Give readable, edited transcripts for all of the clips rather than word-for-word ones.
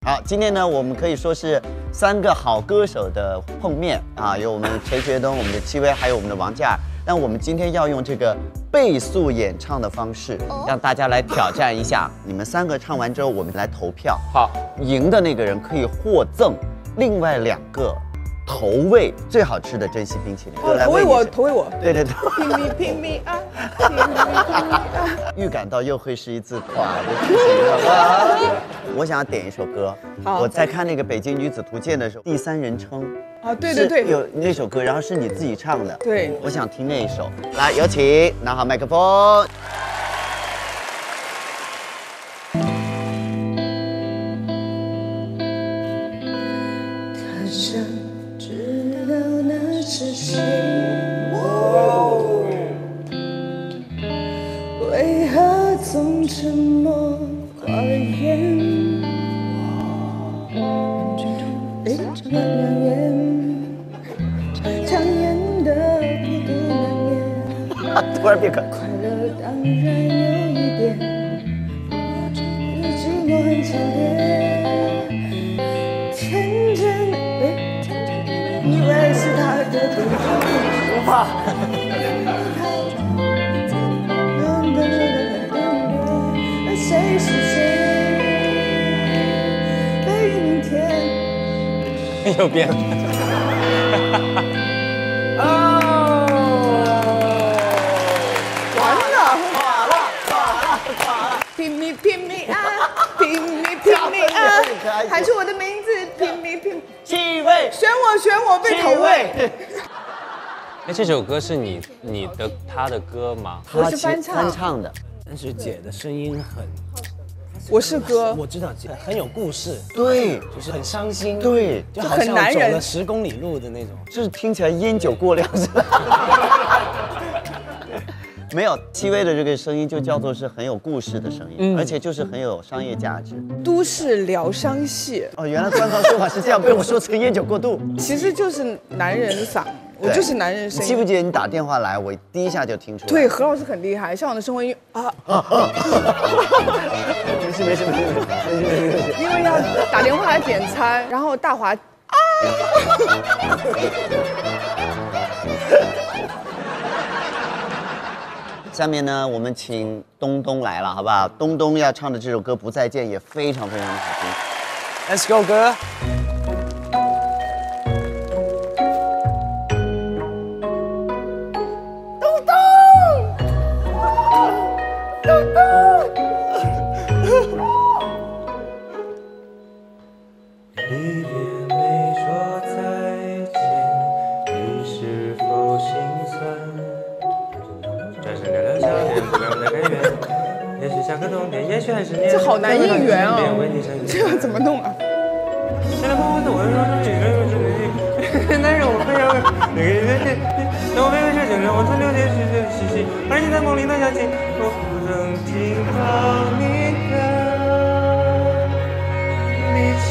好，今天呢，我们可以说是3个好歌手的碰面啊，有我们陈学冬、我们的戚薇，还有我们的王嘉尔。但我们今天要用这个倍速演唱的方式，让大家来挑战一下。你们3个唱完之后，我们来投票。好，赢的那个人可以获赠另外2个投喂最好吃的珍稀冰淇淋。投喂我，投喂我。对对对。拼命啊！拼命啊！预感到又会是一次垮的事情了吧？我想要点一首歌。我在看那个《北京女子图鉴》的时候，第3人称啊，对对对，有那首歌，然后是你自己唱的。对，我想听那一首。来，有请，拿好麦克风。他想知道那是谁，为何总沉默寡言？常两眼，强颜的孤独难言。突然变可快乐当然有一点，寂寞很强烈。天真，以为是他的独特。不怕。谁是谁？对于明天。又变了。完了！拼命啊！拼命啊！喊出我的名字！拼命！戚薇，选我被投喂。哎，这首歌是他的歌吗？我是翻唱的。但是姐的声音很，我是歌，我知道姐很有故事，对，就是很伤心，对，就好像走了10公里路的那种，就是听起来烟酒过量是吧？没有，戚薇的这个声音就叫做是很有故事的声音，而且就是很有商业价值。都市疗伤系。哦，原来官方说法是这样，被我说成烟酒过度。其实就是男人嗓，我就是男人声音。记不记得你打电话来，我第一下就听出来。对，何老师很厉害，像我的生活音啊。没事。因为要打电话来点餐，然后大华啊。下面呢，我们请东东来了，好不好？东东要唱的这首歌《不再见》也非常的好听。Let's go， 哥。这好难应援哦，这个怎么弄啊？男人，我非要那个那我没有事情，让我从6点细，而你在梦里能想起，我不曾听到你的力气。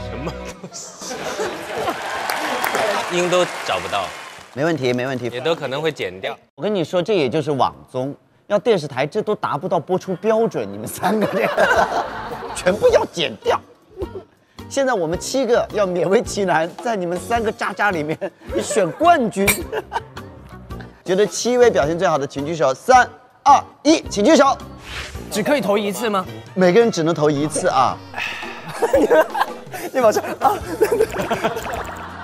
什么东西？音都找不到。没问题，也都可能会剪掉。我跟你说，这也就是网综，要电视台这都达不到播出标准，你们3个这个全部要剪掉。现在我们7个要勉为其难，在你们3个渣渣里面选冠军。觉得戚薇表现最好的，请举手。3、2、1，请举手。只可以投1次吗？每个人只能投1次啊。你马上啊！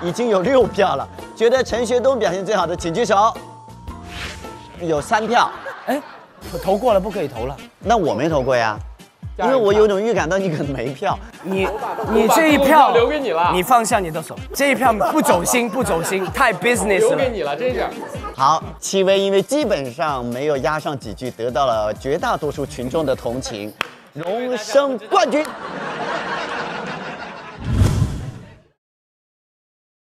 已经有6票了。觉得陈学冬表现最好的，请举手。有3票。哎，我投过了，不可以投了。那我没投过呀，因为我有种预感到你可能没票。你这一票留给你了，你放下你的手。这一票不走心，太 business 了。留给你了，真是。好，戚薇因为基本上没有压上几句，得到了绝大多数群众的同情，荣升冠军。